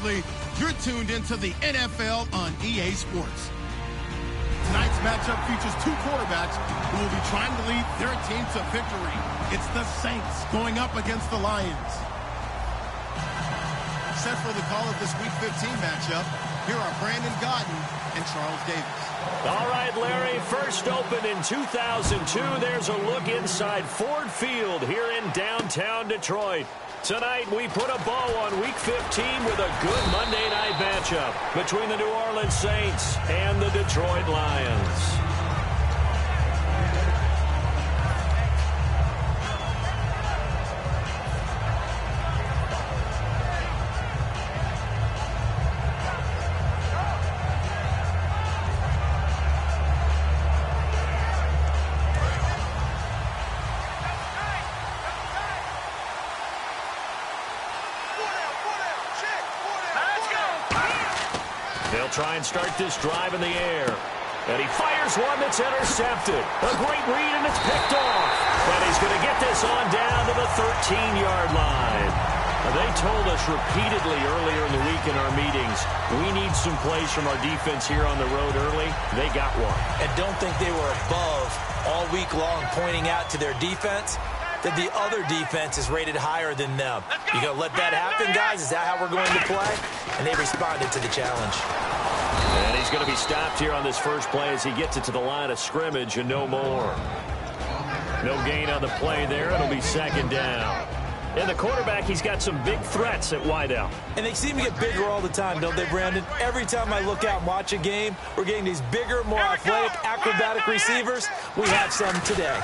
Bradley. You're tuned into the NFL on EA Sports. Tonight's matchup features two quarterbacks who will be trying to lead their team to victory. It's the Saints going up against the Lions. Set for the call of this Week 15 matchup, here are Brandon Gaudin and Charles Davis. All right, Larry, first opened in 2002. There's a look inside Ford Field here in downtown Detroit. Tonight, we put a bow on Week 15 with a good Monday night matchup between the New Orleans Saints and the Detroit Lions. They'll try and start this drive in the air. And he fires one that's intercepted. A great read, and it's picked off. And he's going to get this on down to the 13-yard line. They told us repeatedly earlier in the week in our meetings, we need some plays from our defense here on the road early. They got one. And don't think they were above all week long pointing out to their defense that the other defense is rated higher than them. You going to let that happen, guys? Is that how we're going to play? And they responded to the challenge. And he's going to be stopped here on this first play as he gets it to the line of scrimmage and no more. No gain on the play there. It'll be second down. And the quarterback, he's got some big threats at wideout. And they seem to get bigger all the time, don't they, Brandon? Every time I look out and watch a game, we're getting these bigger, more athletic, acrobatic receivers. We have some today.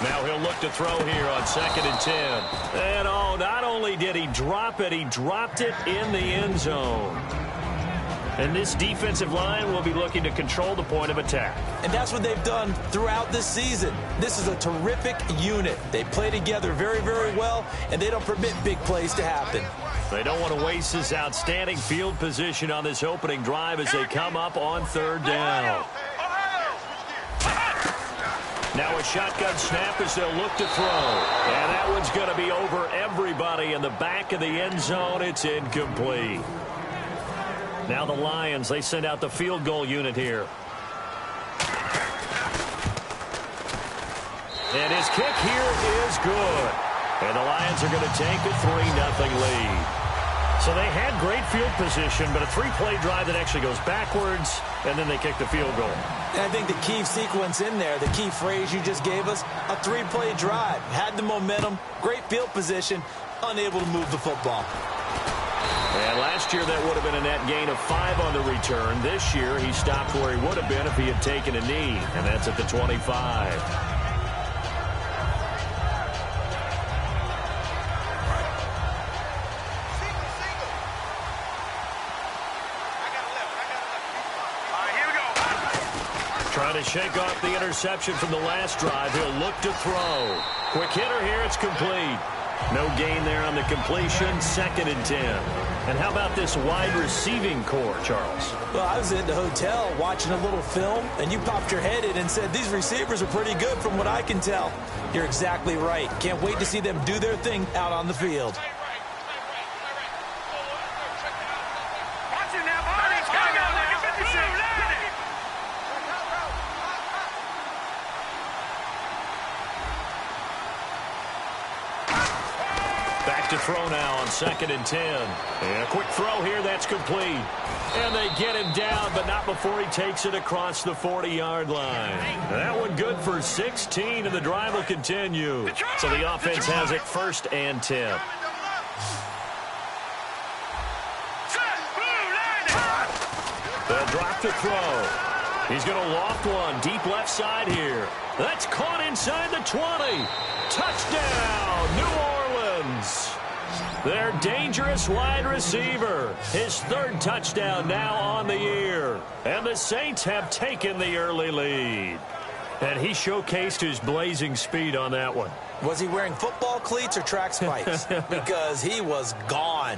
Now he'll look to throw here on 2nd and 10. And oh, not only did he drop it, he dropped it in the end zone. And this defensive line will be looking to control the point of attack. And that's what they've done throughout this season. This is a terrific unit. They play together very, very well, and they don't permit big plays to happen. They don't want to waste this outstanding field position on this opening drive as they come up on 3rd down. Now a shotgun snap as they'll look to throw. And that one's going to be over everybody in the back of the end zone. It's incomplete. Now the Lions, they send out the field goal unit here. And his kick here is good. And the Lions are going to take a 3-0 lead. So they had great field position, but a 3-play drive that actually goes backwards, and then they kick the field goal. And I think the key sequence in there, the key phrase you just gave us, a 3-play drive. Had the momentum, great field position, unable to move the football. And last year that would have been a net gain of 5 on the return. This year he stopped where he would have been if he had taken a knee, and that's at the 25. Trying to shake off the interception from the last drive. He'll look to throw. Quick hitter here. It's complete. No gain there on the completion. 2nd and 10. And how about this wide receiving core, Charles? Well, I was at the hotel watching a little film, and you popped your head in and said, these receivers are pretty good from what I can tell. You're exactly right. Can't wait to see them do their thing out on the field. To throw now on 2nd and 10. And a quick throw here, that's complete. And they get him down, but not before he takes it across the 40-yard line. That one good for 16, and the drive will continue. So the offense has it 1st and 10. They'll drop the throw. He's going to loft one deep left side here. That's caught inside the 20. Touchdown, New Orleans. Their dangerous wide receiver. His 3rd touchdown now on the year. And the Saints have taken the early lead. And he showcased his blazing speed on that one. Was he wearing football cleats or track spikes? Because he was gone.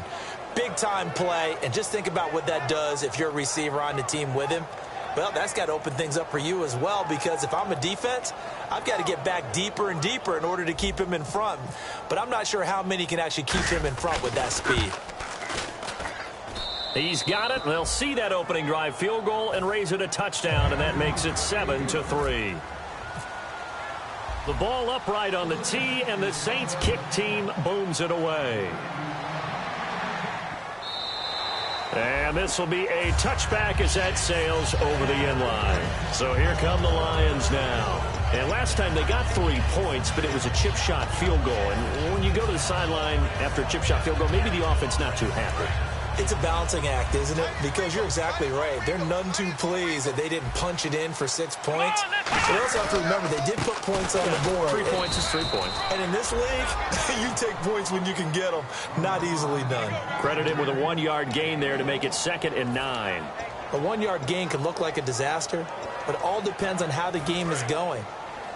Big-time play. And just think about what that does if you're a receiver on the team with him. Well, that's got to open things up for you as well, because if I'm a defense, I've got to get back deeper and deeper in order to keep him in front. But I'm not sure how many can actually keep him in front with that speed. He's got it. They'll see that opening drive field goal and raise it a touchdown, and that makes it 7-3. The ball upright on the tee, and the Saints kick team booms it away. And this will be a touchback as that sails over the end line. So here come the Lions now. And last time they got 3 points, but it was a chip shot field goal. And when you go to the sideline after a chip shot field goal, maybe the offense not too happy. It's a balancing act, isn't it? Because you're exactly right. They're none too pleased that they didn't punch it in for 6 points. But also have to remember, they did put points on the board. 3 points is 3 points. And in this league, you take points when you can get them. Not easily done. Credit him with a 1-yard gain there to make it 2nd and 9. A 1-yard gain can look like a disaster, but it all depends on how the game is going.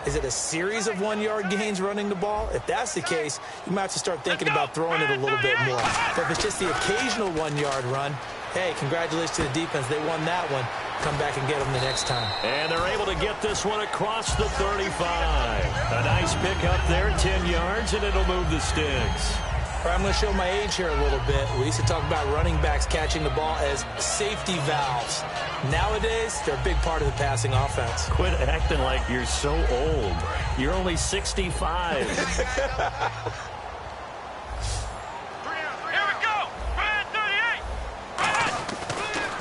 Is it a series of 1-yard gains running the ball? If that's the case, you might have to start thinking about throwing it a little bit more. But if it's just the occasional 1-yard run, hey, congratulations to the defense. They won that one. Come back and get them the next time. And they're able to get this one across the 35. A nice pick up there, 10 yards, and it'll move the sticks. All right, I'm going to show my age here a little bit. We used to talk about running backs catching the ball as safety valves. Nowadays, they're a big part of the passing offense. Quit acting like you're so old. You're only 65.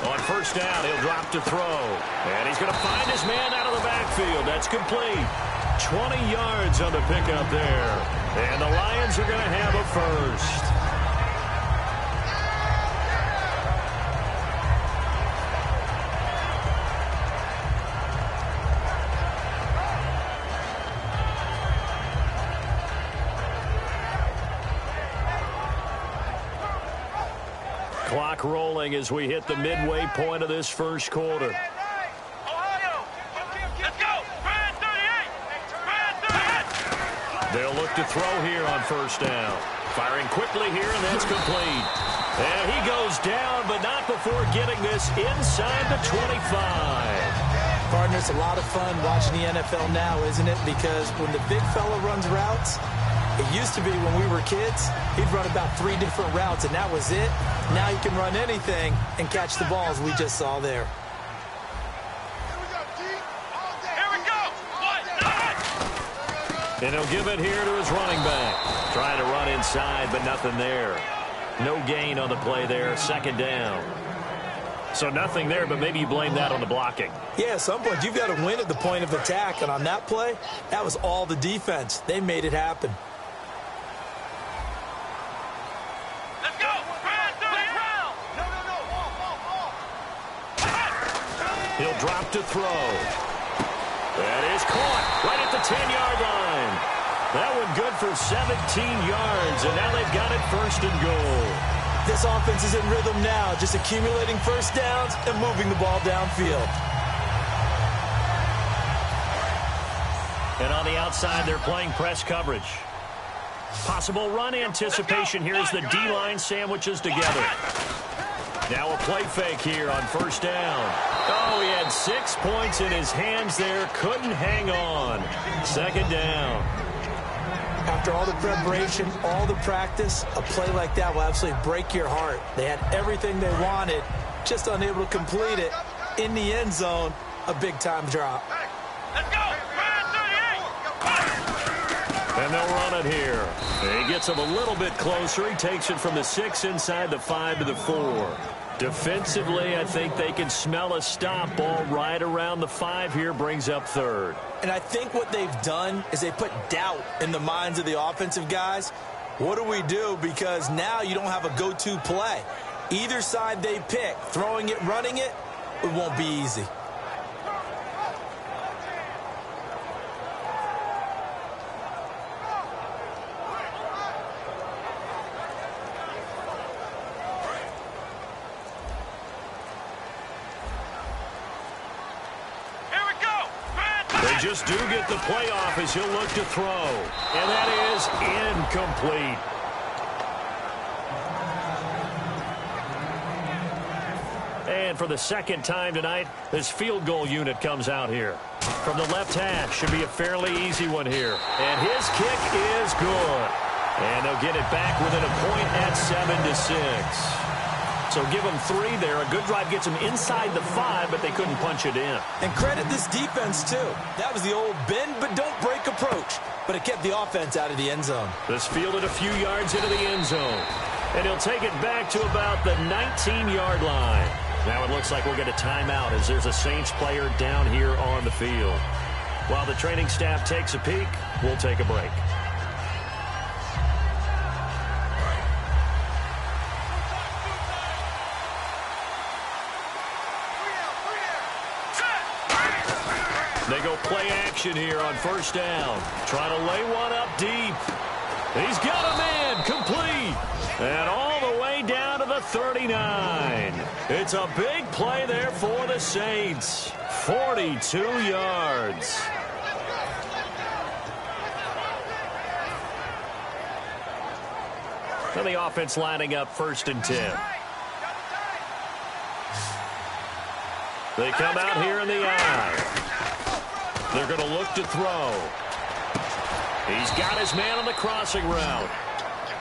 On first down, he'll drop to throw. And he's going to find his man out of the backfield. That's complete. 20 yards on the pickup there. And the Lions are going to have a first. Clock rolling as we hit the midway point of this first quarter. They'll look to throw here on first down. Firing quickly here, and that's complete. And he goes down, but not before getting this inside the 25. Partner, it's a lot of fun watching the NFL now, isn't it? Because when the big fella runs routes, it used to be when we were kids, he'd run about 3 different routes, and that was it. Now he can run anything and catch the balls we just saw there. And he'll give it here to his running back. Trying to run inside, but nothing there. No gain on the play there. 2nd down. So nothing there, but maybe you blame that on the blocking. Yeah, at some point, you've got to win at the point of attack. And on that play, that was all the defense. They made it happen. Let's go. He'll drop to throw. That is caught right at the 10-yard line. That one good for 17 yards, and now they've got it 1st and goal. This offense is in rhythm now, just accumulating first downs and moving the ball downfield. And on the outside, they're playing press coverage. Possible run anticipation here as the D-line sandwiches together. Now a play fake here on first down. Oh, he had 6 points in his hands there. Couldn't hang on. 2nd down. After all the preparation, all the practice, a play like that will absolutely break your heart. They had everything they wanted, just unable to complete it. In the end zone, a big-time drop. Let's go. And they'll run it here. And he gets him a little bit closer. He takes it from the 6 inside the 5 to the 4. Defensively, I think they can smell a stop. Ball right around the 5 here, brings up 3rd. And I think what they've done is they put doubt in the minds of the offensive guys. What do we do? Because now you don't have a go-to play. Either side they pick, throwing it, running it, it won't be easy. Just do get the playoff as he'll look to throw. And that is incomplete. And for the 2nd time tonight, this field goal unit comes out here. From the left hash, should be a fairly easy one here. And his kick is good. And they'll get it back within a point at 7-6. So give them 3 there. A good drive gets them inside the 5, but they couldn't punch it in. And credit this defense, too. That was the old bend but don't break approach, but it kept the offense out of the end zone. This fielded a few yards into the end zone. And he'll take it back to about the 19-yard line. Now it looks like we'll get a timeout as there's a Saints player down here on the field. While the training staff takes a peek, we'll take a break. They go play action here on first down. Trying to lay one up deep. He's got a man complete. And all the way down to the 39. It's a big play there for the Saints. 42 yards. And the offense lining up 1st and 10. They come out here in the eye. They're going to look to throw. He's got his man on the crossing route.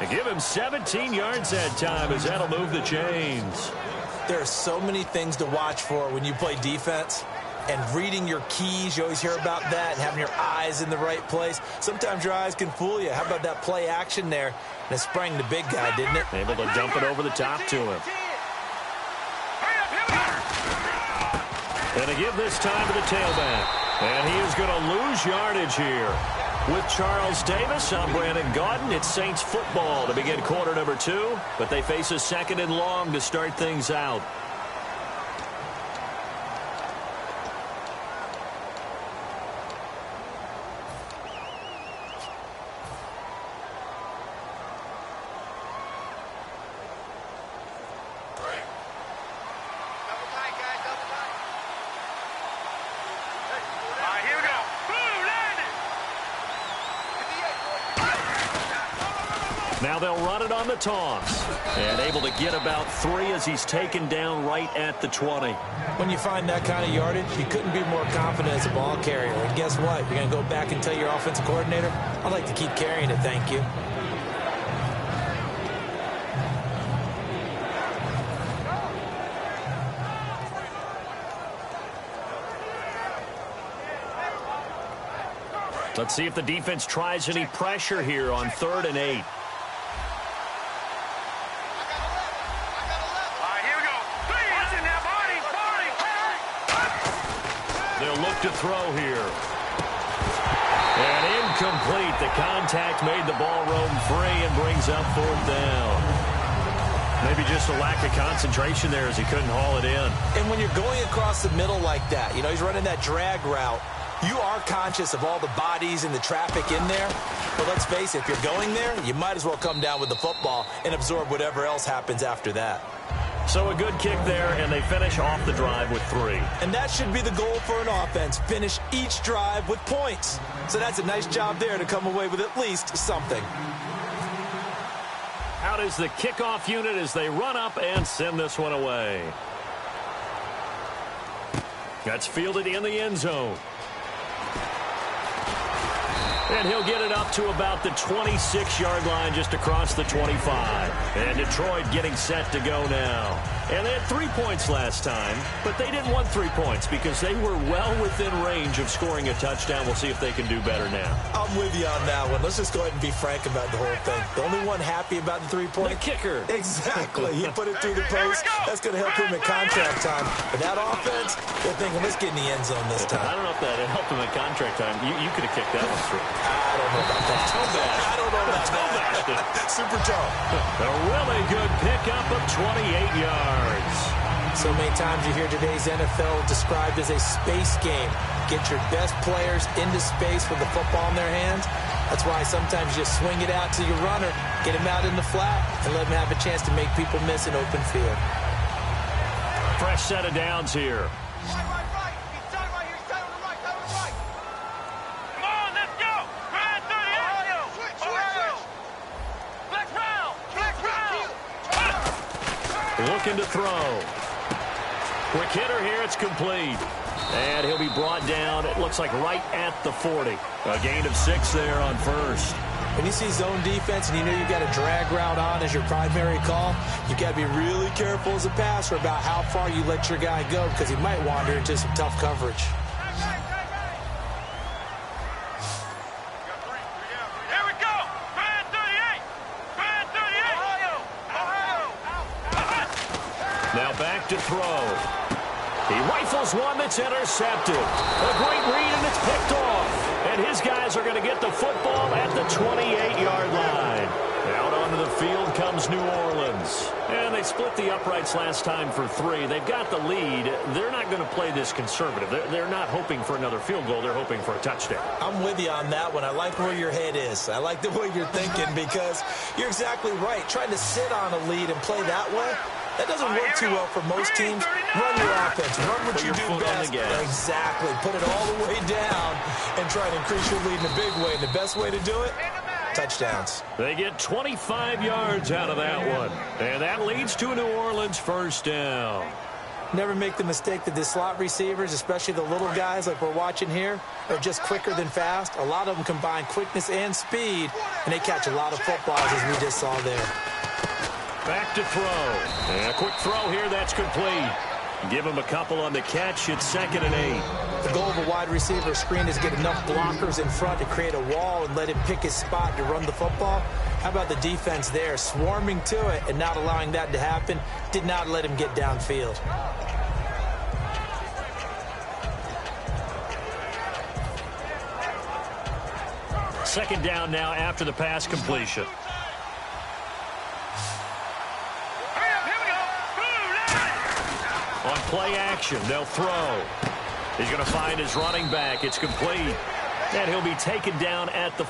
They give him 17 yards that time as that'll move the chains. There are so many things to watch for when you play defense. And reading your keys, you always hear about that, and having your eyes in the right place. Sometimes your eyes can fool you. How about that play action there? And it sprang the big guy, didn't it? Able to dump it over the top to him. And to give this time to the tailback. And he is going to lose yardage here. With Charles Davis, I'm Brandon Gaudin. It's Saints football to begin quarter number 2. But they face a 2nd and long to start things out. Now they'll run it on the toss. And able to get about 3 as he's taken down right at the 20. When you find that kind of yardage, you couldn't be more confident as a ball carrier. And guess what? You're going to go back and tell your offensive coordinator, I'd like to keep carrying it, thank you. Let's see if the defense tries any pressure here on 3rd and 8. They'll look to throw here. And incomplete. The contact made the ball roam free and brings up 4th down. Maybe just a lack of concentration there as he couldn't haul it in. And when you're going across the middle like that, you know, he's running that drag route, you are conscious of all the bodies and the traffic in there. But let's face it, if you're going there, you might as well come down with the football and absorb whatever else happens after that. So a good kick there, and they finish off the drive with 3. And that should be the goal for an offense, finish each drive with points. So that's a nice job there to come away with at least something. Out is the kickoff unit as they run up and send this one away. That's fielded in the end zone. And he'll get it up to about the 26-yard line just across the 25. And Detroit getting set to go now. And they had 3 points last time, but they didn't want 3 points because they were well within range of scoring a touchdown. We'll see if they can do better now. I'm with you on that one. Let's just go ahead and be frank about the whole thing. The only one happy about the 3-point? The kicker. Exactly. He put it through the post. That's going to help him in contract time. But that offense, they're thinking, let's get in the end zone this time. I don't know if that helped him in contract time. You could have kicked that one through. I don't know about that. I don't know about that. Super toe. A really good pickup of 28 yards. So many times you hear today's NFL described as a space game. Get your best players into space with the football in their hands. That's why sometimes you swing it out to your runner, get him out in the flat, and let him have a chance to make people miss an open field. Fresh set of downs here. Looking to throw. Quick hitter here, it's complete. And he'll be brought down, it looks like right at the 40. A gain of 6 there on first. When you see zone defense and you know you've got a drag route on as your primary call, you got to be really careful as a passer about how far you let your guy go because he might wander into some tough coverage. Here we go. Brand 38. Brand 38. Now back to throw. He rifles one that's intercepted. A great read, and it's picked off. And his guys are going to get the football at the 28-yard line. Out onto the field comes New Orleans. And they split the uprights last time for 3. They've got the lead. They're not going to play this conservative. They're not hoping for another field goal. They're hoping for a touchdown. I'm with you on that one. I like where your head is. I like the way you're thinking because you're exactly right. Trying to sit on a lead and play that way, that doesn't work too well for most teams. Run your offense. Run what you do best. Exactly. Put it all the way down and try to increase your lead in a big way. And the best way to do it, touchdowns. They get 25 yards out of that one. And that leads to a New Orleans first down. Never make the mistake that the slot receivers, especially the little guys like we're watching here, are just quicker than fast. A lot of them combine quickness and speed, and they catch a lot of footballs as we just saw there. Back to throw. And a quick throw here, that's complete. Give him a couple on the catch. It's 2nd and 8. The goal of a wide receiver screen is get enough blockers in front to create a wall and let him pick his spot to run the football. How about the defense there? Swarming to it and not allowing that to happen. Did not let him get downfield. Second down now after the pass completion. On play action, they'll throw. He's going to find his running back. It's complete. And he'll be taken down at the...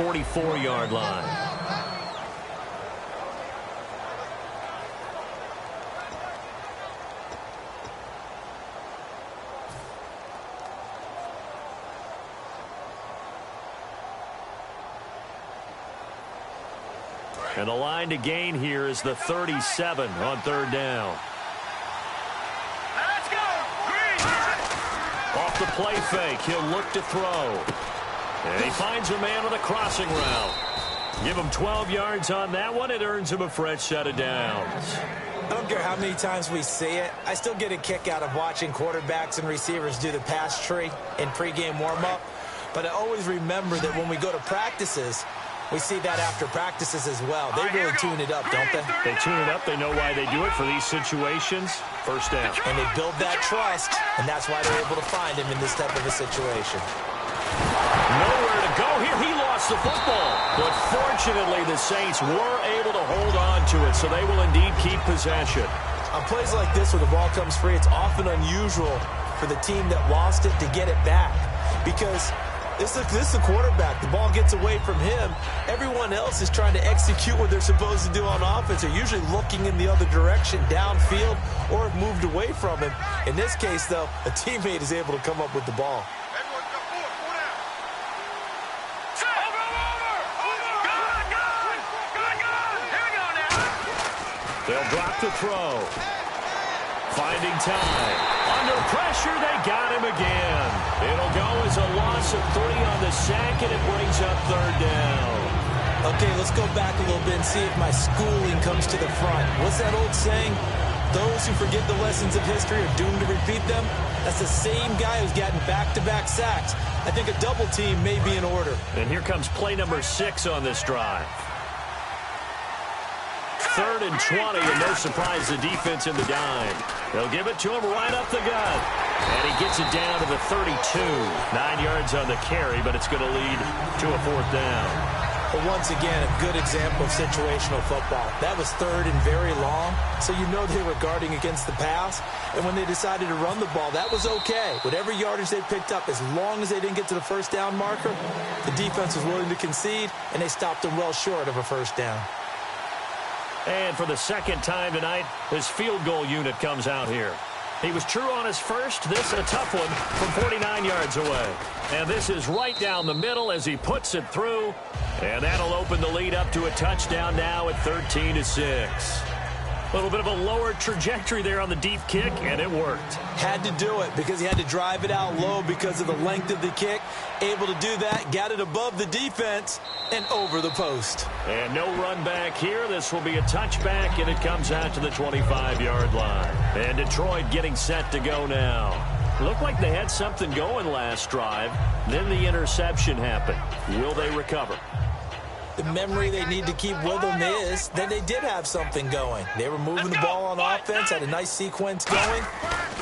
.44-yard line. And the line to gain here is the 37 on 3rd down. Let's go. Green. Off the play fake, he'll look to throw. And he finds a man with a crossing route. Give him 12 yards on that one. It earns him a fresh set of downs. I don't care how many times we see it. I still get a kick out of watching quarterbacks and receivers do the pass tree in pregame warm-up. But I always remember that when we go to practices, we see that after practices as well. They really tune it up, don't they? They tune it up. They know why they do it for these situations. First down. And they build that trust, and that's why they're able to find him in this type of a situation. Nowhere to go here. He lost the football. But fortunately, the Saints were able to hold on to it, so they will indeed keep possession. On plays like this where the ball comes free, it's often unusual for the team that lost it to get it back. Because this is the quarterback. The ball gets away from him. Everyone else is trying to execute what they're supposed to do on offense. They're usually looking in the other direction, downfield, or have moved away from him. In this case, though, a teammate is able to come up with the ball. They'll drop to throw. Finding time. Under pressure, they got him again. It'll go as a loss of 3 on the sack, and it brings up 3rd down. Okay, let's go back a little bit and see if my schooling comes to the front. What's that old saying? Those who forget the lessons of history are doomed to repeat them. That's the same guy who's gotten back-to-back sacks. I think a double team may be in order. And here comes play number 6 on this drive. 3rd and 20, and no surprise, the defense in the dime. They'll give it to him right up the gut. And he he gets it down to the 32. 9 yards on the carry, but it's going to lead to a 4th down. But once again, a good example of situational football. That was 3rd and very long, so you know they were guarding against the pass. And when they decided to run the ball, that was okay. Whatever yardage they picked up, as long as they didn't get to the 1st down marker, the defense was willing to concede, and they stopped them well short of a 1st down. And for the 2nd time tonight, his field goal unit comes out here. He was true on his first. This a tough one from 49 yards away. And this is right down the middle as he puts it through. And that'll open the lead up to a touchdown now at 13-6. A little bit of a lower trajectory there on the deep kick, and it worked. Had to do it because he had to drive it out low because of the length of the kick. Able to do that, got it above the defense and over the post. And no run back here. This will be a touchback, and it comes out to the 25-yard line. And Detroit getting set to go now. Looked like they had something going last drive. Then the interception happened. Will they recover? The memory they need to keep with them is that they did have something going. They were moving the ball on offense, had a nice sequence going.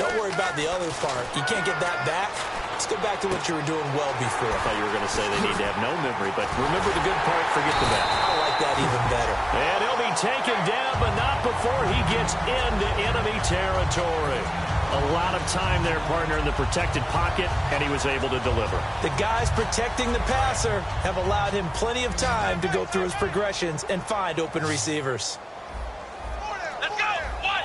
Don't worry about the other part. You can't get that back. Let's go back to what you were doing well before. I thought you were going to say they need to have no memory, but remember the good part, forget the bad. I like that even better. And he'll be taken down, but not before he gets into enemy territory. A lot of time there, partner, in the protected pocket, and he was able to deliver. The guys protecting the passer have allowed him plenty of time to go through his progressions and find open receivers. Let's go. 1,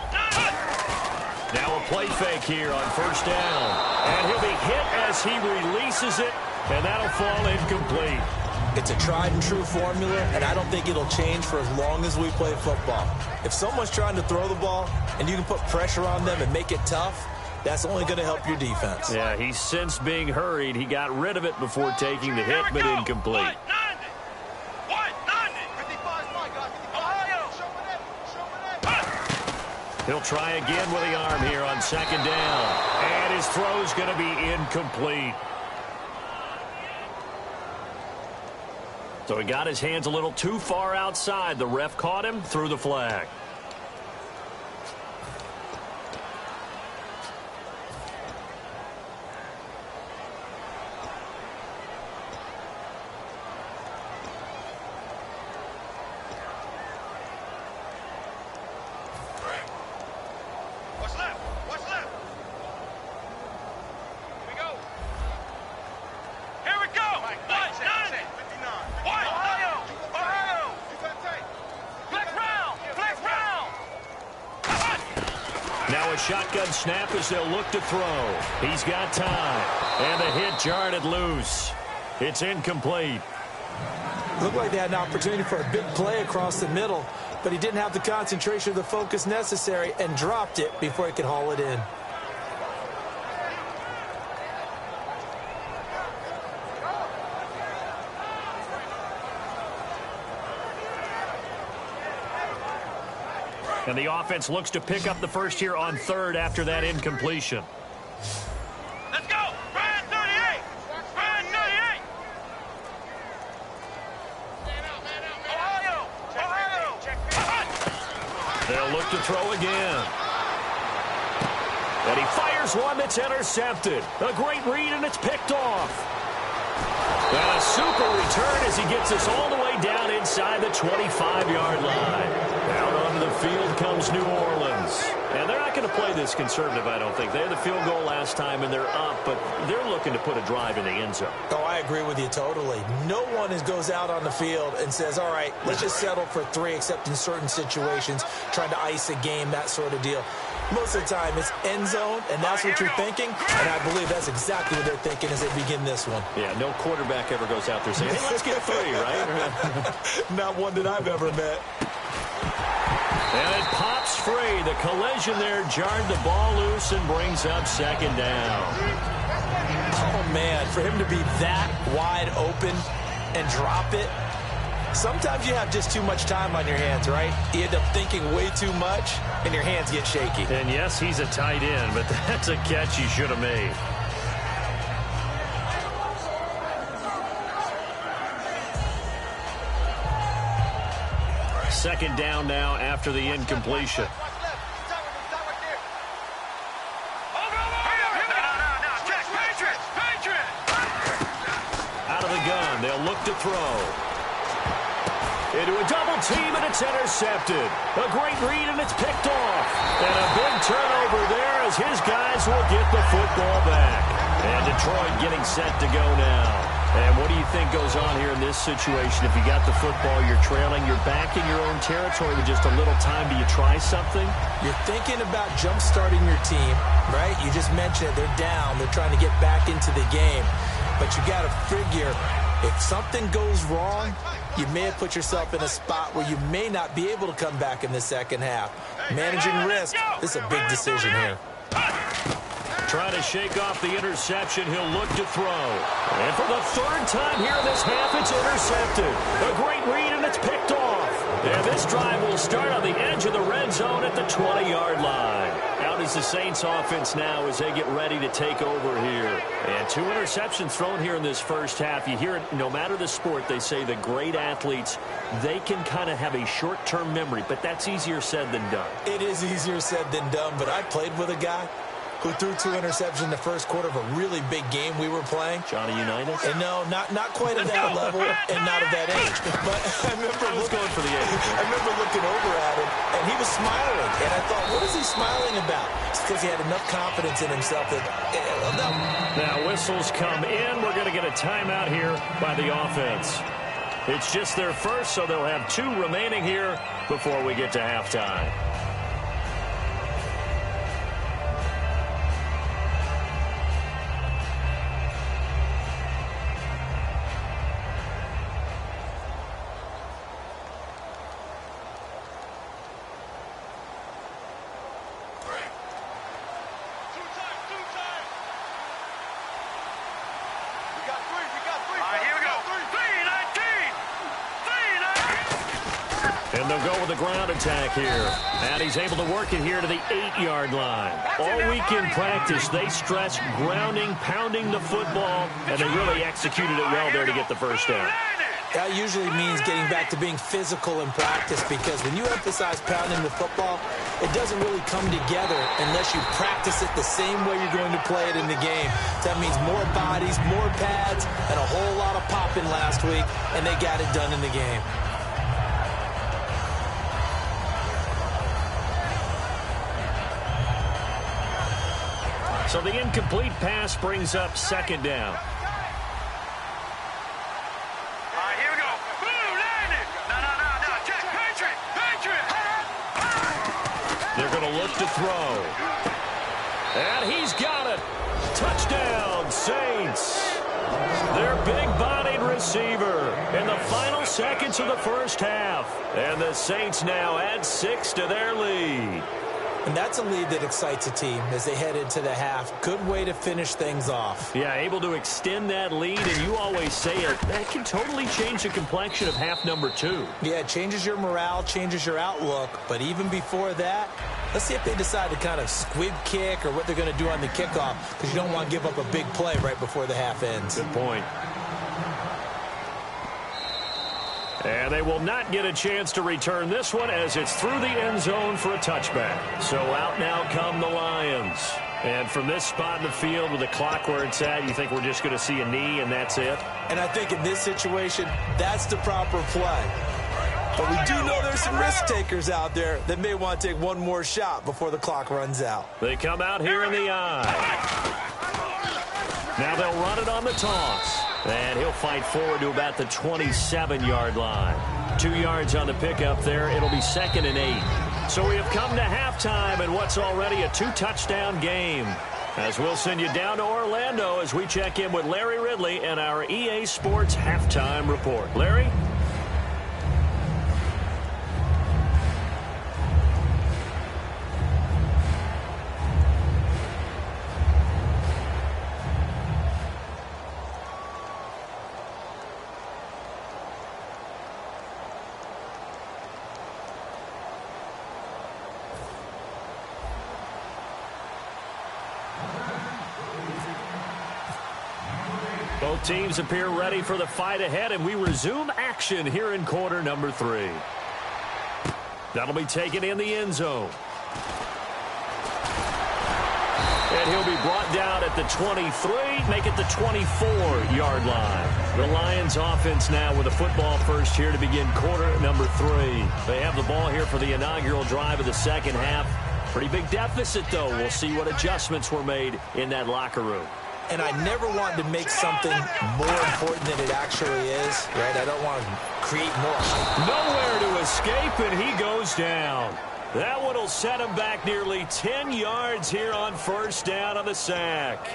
2. Now a play fake here on 1st down. And he'll be hit as he releases it, and that'll fall incomplete. It's a tried and true formula, and I don't think it'll change for as long as we play football. If someone's trying to throw the ball and you can put pressure on them and make it tough, that's only going to help your defense. Yeah, he sensed being hurried. He got rid of it before taking the hit, but incomplete. 190. 190. 55, He'll try again with the arm here on 2nd down. And his throw's going to be incomplete. So he got his hands a little too far outside. The ref caught him, threw the flag. What's left? What's left? Here we go. Here we go. 190. 59. Ohio. Ohio. Flex round. Flex round. Now a shotgun snap as they'll look to throw. He's got time. And the hit jarred it loose. It's incomplete. Looked like they had an opportunity for a big play across the middle, but he didn't have the concentration or the focus necessary and dropped it before he could haul it in. And the offense looks to pick up the first here on 3rd after that incompletion. Let's go. Brand 38. Brand 38. Ohio. Ohio. They'll look to throw again. And he fires one that's intercepted. A great read, and it's picked off. And a super return as he gets us all the way down inside the 25-yard line. Out onto the field comes New Orleans. And they're not going to play this conservative, I don't think. They had the field goal last time, and they're up, but they're looking to put a drive in the end zone. Oh, I agree with you totally. No one goes out on the field and says, all right, let's just settle for 3, except in certain situations, trying to ice a game, that sort of deal. Most of the time, it's end zone, and that's what you're thinking, and I believe that's exactly what they're thinking as they begin this one. Yeah, no quarterback ever goes out there saying, hey, let's get 3, right? Not one that I've ever met. And it pops free. The collision there jarred the ball loose and brings up 2nd down. Oh, man, for him to be that wide open and drop it, sometimes you have just too much time on your hands, right? You end up thinking way too much, and your hands get shaky. And yes, he's a tight end, but that's a catch he should have made. Second down now after the incompletion. 1. They'll look to throw. Into a double team, and it's intercepted. A great read, and it's picked off. And a big turnover there as his guys will get the football back. And Detroit getting set to go now. And what do you think goes on here in this situation? If you got the football, you're trailing, you're back in your own territory with just a little time. Do you try something? You're thinking about jump-starting your team, right? You just mentioned it. They're down. They're trying to get back into the game. But you got to figure, if something goes wrong, you may have put yourself in a spot where you may not be able to come back in the second half. Managing risk, this is a big decision here. Trying to shake off the interception. He'll look to throw. And for the third time here in this half, it's intercepted. A great read, and it's picked off. And this drive will start on the edge of the red zone at the 20-yard line. Out is the Saints offense now as they get ready to take over here. And 2 interceptions thrown here in this first half. You hear it, no matter the sport, they say the great athletes, they can kind of have a short-term memory, but that's easier said than done. It is easier said than done, but I played with a guy who threw 2 interceptions in the first quarter of a really big game we were playing. Johnny Unitas? And no, not quite at that level and not at that age. But I remember going for the age. I remember looking over at him, and he was smiling. And I thought, what is he smiling about? It's because he had enough confidence in himself that, no. Now whistles come in. We're going to get a timeout here by the offense. It's just their first, so they'll have 2 remaining here before we get to halftime. And they'll go with the ground attack here. And he's able to work it here to the 8-yard line. All week in practice, they stress grounding, pounding the football, and they really executed it well there to get the first down. That usually means getting back to being physical in practice, because when you emphasize pounding the football, it doesn't really come together unless you practice it the same way you're going to play it in the game. That means more bodies, more pads, and a whole lot of popping last week, and they got it done in the game. So the incomplete pass brings up 2nd down. All right, here we go. Boom, landed. No. Check. Patriot. They're going to look to throw. And he's got it. Touchdown, Saints. Their big-bodied receiver in the final seconds of the first half. And the Saints now add 6 to their lead. And that's a lead that excites a team as they head into the half. Good way to finish things off. Yeah, able to extend that lead, and you always say it, that can totally change the complexion of half number 2. Yeah, it changes your morale, changes your outlook. But even before that, let's see if they decide to kind of squib kick or what they're going to do on the kickoff, because you don't want to give up a big play right before the half ends. Good point. And they will not get a chance to return this one as it's through the end zone for a touchback. So out now come the Lions. And from this spot in the field with the clock where it's at, you think we're just going to see a knee and that's it? And I think in this situation, that's the proper play. But we do know there's some risk takers out there that may want to take one more shot before the clock runs out. They come out here in the eye. Now they'll run it on the toss. And he'll fight forward to about the 27-yard line. 2 yards on the pickup there. It'll be 2nd and 8. So we have come to halftime in what's already a 2-touchdown game. As we'll send you down to Orlando as we check in with Larry Ridley and our EA Sports Halftime Report. Larry? Both teams appear ready for the fight ahead, and we resume action here in quarter number 3. That'll be taken in the end zone. And And he'll be brought down at the 23, make it the 24-yard line. The Lions offense now with a football first here to begin quarter number 3. They have the ball here for the inaugural drive of the second half. Pretty big deficit, though. We'll see what adjustments were made in that locker room. And I never want to make something more important than it actually is, right? I don't want to create more hype. Nowhere to escape, and he goes down. That one will set him back nearly 10 yards here on first down on the sack.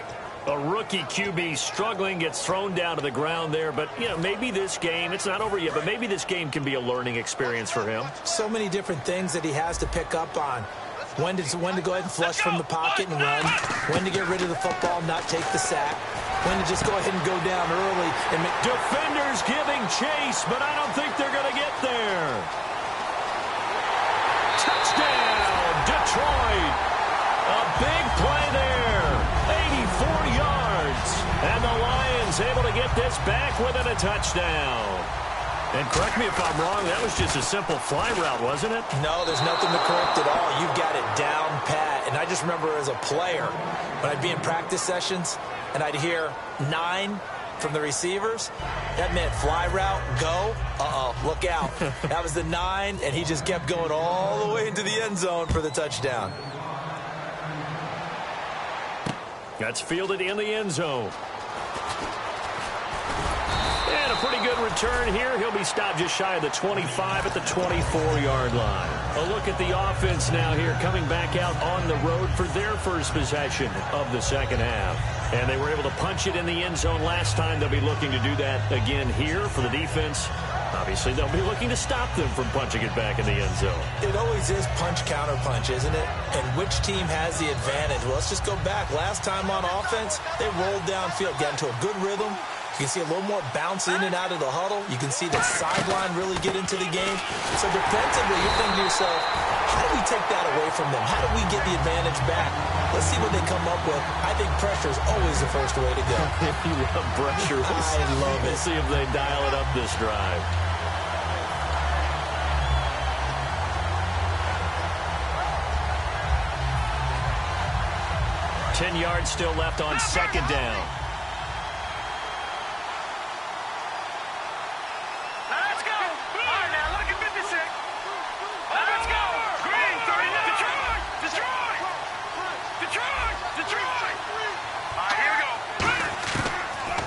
A rookie QB struggling, gets thrown down to the ground there. But, you know, maybe this game, it's not over yet, but maybe this game can be a learning experience for him. So many different things that he has to pick up on. When to go ahead and flush from the pocket and run. When to get rid of the football, not take the sack. When to just go ahead and go down early. And make defenders giving chase, but I don't think they're going to get there. Touchdown, Detroit. A big play there. 84 yards. And the Lions able to get this back within a touchdown. And correct me if I'm wrong, that was just a simple fly route, wasn't it? No, there's nothing to correct at all. You've got it down pat. And I just remember as a player, when I'd be in practice sessions, and I'd hear 9 from the receivers, that meant fly route, go, look out. That was the 9, and he just kept going all the way into the end zone for the touchdown. That's fielded in the end zone. And a pretty good return here. He'll be stopped just shy of the 25 at the 24-yard line. A look at the offense now here, coming back out on the road for their first possession of the second half. And they were able to punch it in the end zone last time. They'll be looking to do that again here for the defense. Obviously, they'll be looking to stop them from punching it back in the end zone. It always is punch, counter punch, isn't it? And which team has the advantage? Well, let's just go back. Last time on offense, they rolled downfield, got into a good rhythm. You can see a little more bounce in and out of the huddle. You can see the sideline really get into the game. So defensively, you're thinking to yourself, how do we take that away from them? How do we get the advantage back? Let's see what they come up with. I think pressure is always the first way to go. If you love pressure, I love it. We'll see if they dial it up this drive. Ten yards still left on second down.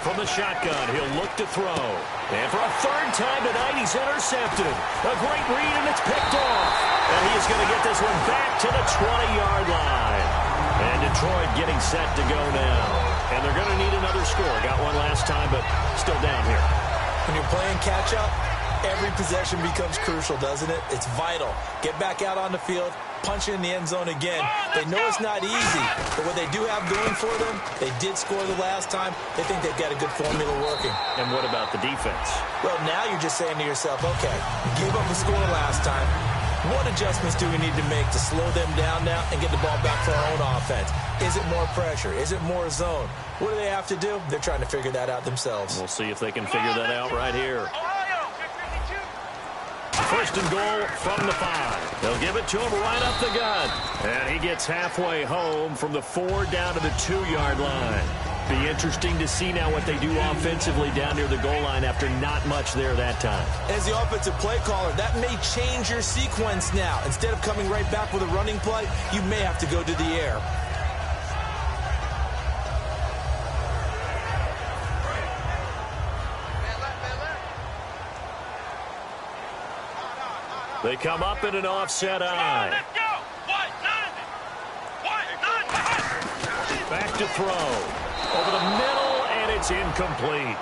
From the shotgun, he'll look to throw. And for a third time tonight, he's intercepted. A great read, and it's picked off. And he is going to get this one back to the 20-yard line. And Detroit getting set to go now. And they're going to need another score. Got one last time, but still down here. When you're playing catch-up, every possession becomes crucial, doesn't it? It's vital. Get back out on the field, punch it in the end zone again. They know it's not easy, but what they do have going for them, they did score the last time. They think they've got a good formula working. And what about the defense? Well, now you're just saying to yourself, okay, gave up a score last time. What adjustments do we need to make to slow them down now and get the ball back for our own offense? Is it more pressure? Is it more zone? What do they have to do? They're trying to figure that out themselves. We'll see if they can figure that out right here. First and goal from the 5. They'll give it to him right up the gut. And he gets halfway home from the 4 down to the 2-yard line. Be interesting to see now what they do offensively down near the goal line after not much there that time. As the offensive play caller, that may change your sequence now. Instead of coming right back with a running play, you may have to go to the air. They come up in an offset eye. Back to throw. Over the middle, and it's incomplete.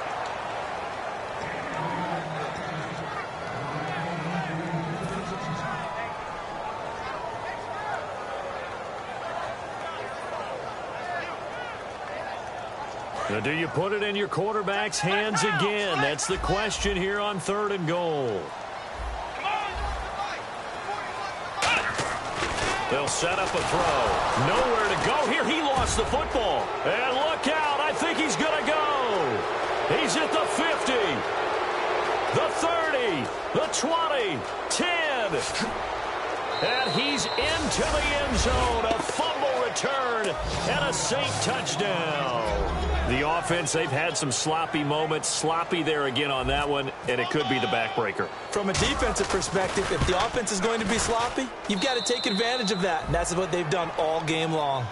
Now, do you put it in your quarterback's hands again? That's the question here on 3rd and goal. They'll set up a throw. Nowhere to go here. He lost the football. And look out. I think he's going to go. He's at the 50, the 30, the 20, 10. And he's into the end zone. A fumble return, and a Saint touchdown. The offense, they've had some sloppy moments. Sloppy there again on that one, and it could be the backbreaker. From a defensive perspective, if the offense is going to be sloppy, you've got to take advantage of that, and that's what they've done all game long.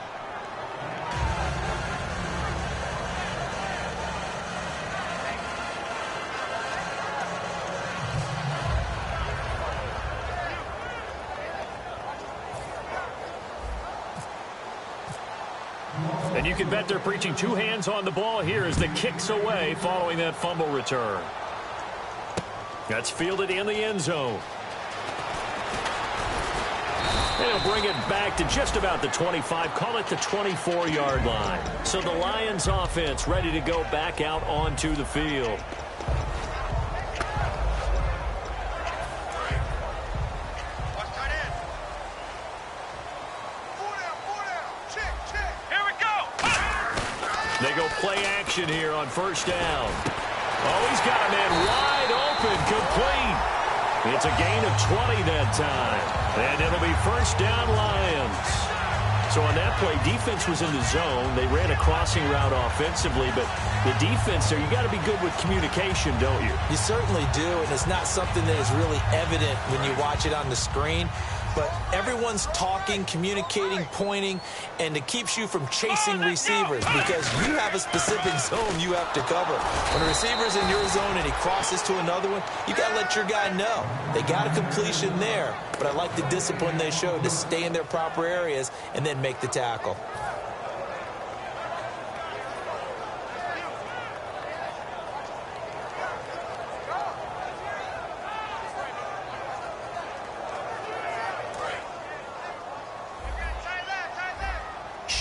And you can bet they're preaching two hands on the ball here as the kick's away following that fumble return. That's fielded in the end zone. They'll bring it back to just about the 25, call it the 24-yard line. So the Lions offense ready to go back out onto the field. They go play action here on first down. Oh, he's got a man wide open, complete. It's a gain of 20 that time. And it'll be first down Lions. So on that play, defense was in the zone. They ran a crossing route offensively, but the defense there, you got to be good with communication, don't you? You certainly do, and it's not something that is really evident when you watch it on the screen. But everyone's talking, communicating, pointing, and it keeps you from chasing receivers because you have a specific zone you have to cover. When a receiver's in your zone and he crosses to another one, you got to let your guy know. They got a completion there, but I like the discipline they showed to stay in their proper areas and then make the tackle.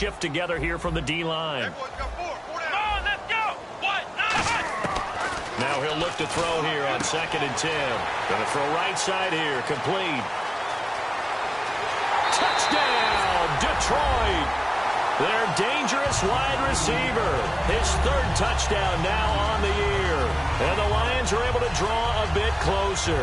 Shift together here from the D-line. Now he'll look to throw here on 2nd and 10. Going to throw right side here, complete. Touchdown, Detroit. Their dangerous wide receiver. His 3rd touchdown now on the year. And the Lions are able to draw a bit closer.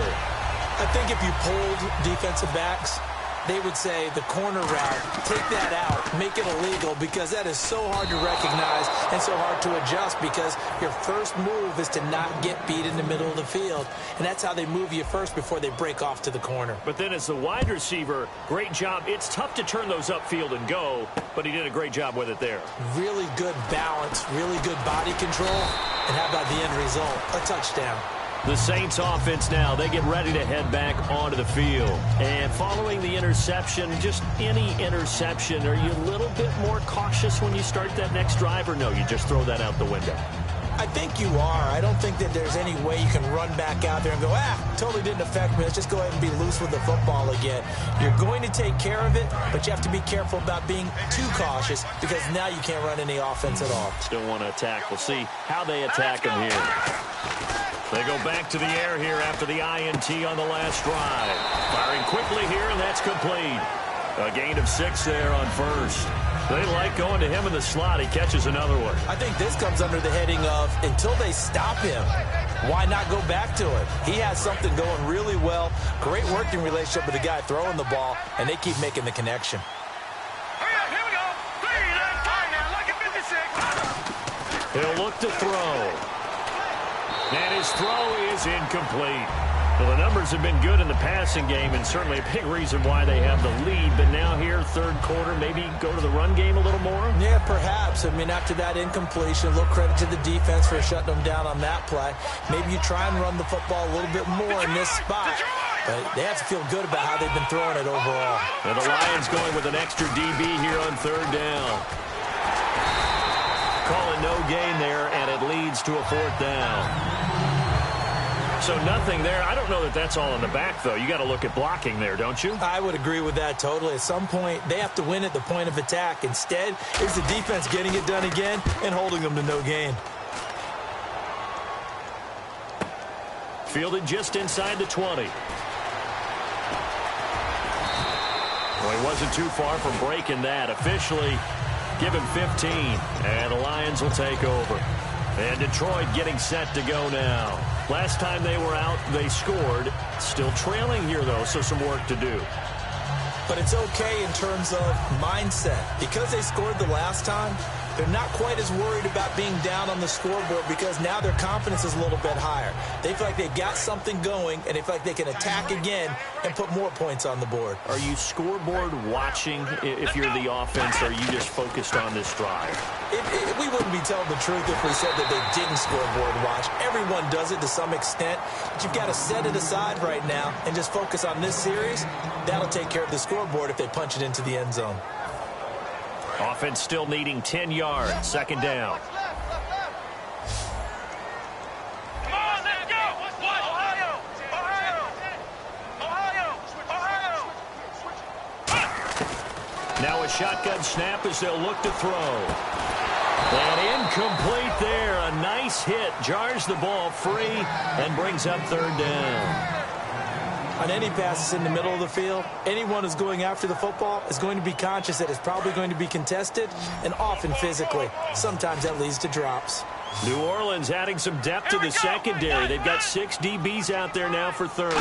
I think if you polled defensive backs, they would say the corner route, take that out, make it illegal, because that is so hard to recognize and so hard to adjust because your first move is to not get beat in the middle of the field. And that's how they move you first before they break off to the corner. But then as the wide receiver, great job. It's tough to turn those upfield and go, but he did a great job with it there. Really good balance, really good body control. And how about the end result? A touchdown. The Saints offense now, they get ready to head back onto the field. And following the interception, just any interception, are you a little bit more cautious when you start that next drive, or no, you just throw that out the window? I think you are. I don't think that there's any way you can run back out there and go, totally didn't affect me. Let's just go ahead and be loose with the football again. You're going to take care of it, but you have to be careful about being too cautious because now you can't run any offense at all. Still want to attack. We'll see how they attack him here. They go back to the air here after the INT on the last drive. Firing quickly here, and that's complete. A gain of 6 there on first. They like going to him in the slot. He catches another one. I think this comes under the heading of until they stop him, why not go back to it? He has something going really well. Great working relationship with the guy throwing the ball, and they keep making the connection. Here we go. 3, that's time now. Look at 56. He'll look to throw. And his throw is incomplete. Well, the numbers have been good in the passing game, and certainly a big reason why they have the lead. But now here, 3rd quarter, maybe go to the run game a little more? Yeah, perhaps. I mean, after that incompletion, a little credit to the defense for shutting them down on that play. Maybe you try and run the football a little bit more in this spot. But they have to feel good about how they've been throwing it overall. And the Lions going with an extra DB here on 3rd down. Calling no gain there, and it leads to a 4th down. So nothing there. I don't know that that's all in the back, though. You got to look at blocking there, don't you? I would agree with that totally. At some point, they have to win at the point of attack. Instead, it's the defense getting it done again and holding them to no gain. Fielded just inside the 20. Well, he wasn't too far from breaking that. Officially, give him 15, and the Lions will take over. And Detroit getting set to go now. Last time they were out, they scored. Still trailing here, though, so some work to do. but it's okay in terms of mindset. Because they scored the last time, they're not quite as worried about being down on the scoreboard because now their confidence is a little bit higher. They feel like they've got something going, and they feel like they can attack again and put more points on the board. Are you scoreboard watching if you're the offense, or are you just focused on this drive? We wouldn't be telling the truth if we said that they didn't scoreboard watch. Everyone does it to some extent, but you've got to set it aside right now and just focus on this series. That'll take care of the scoreboard if they punch it into the end zone. Offense still needing 10 yards. Second down. Come on, let's go. Ohio. Now a shotgun snap as they'll look to throw. And incomplete there. A nice hit. Jars the ball free and brings up third down. On any passes in the middle of the field, anyone who's going after the football is going to be conscious that it's probably going to be contested, and often physically. Sometimes that leads to drops. New Orleans adding some depth to the secondary. They've got 6 DBs out there now for third.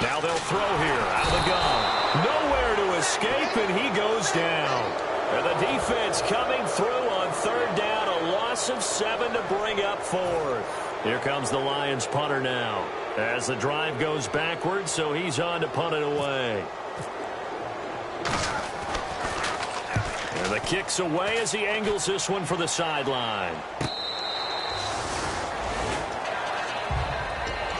Now they'll throw here out of the gun. Nowhere to escape, and he goes down. And the defense coming through on third down. A loss of 7 to bring up fourth. Here comes the Lions punter now. As the drive goes backwards, so he's on to punt it away. And the kick's away as he angles this one for the sideline.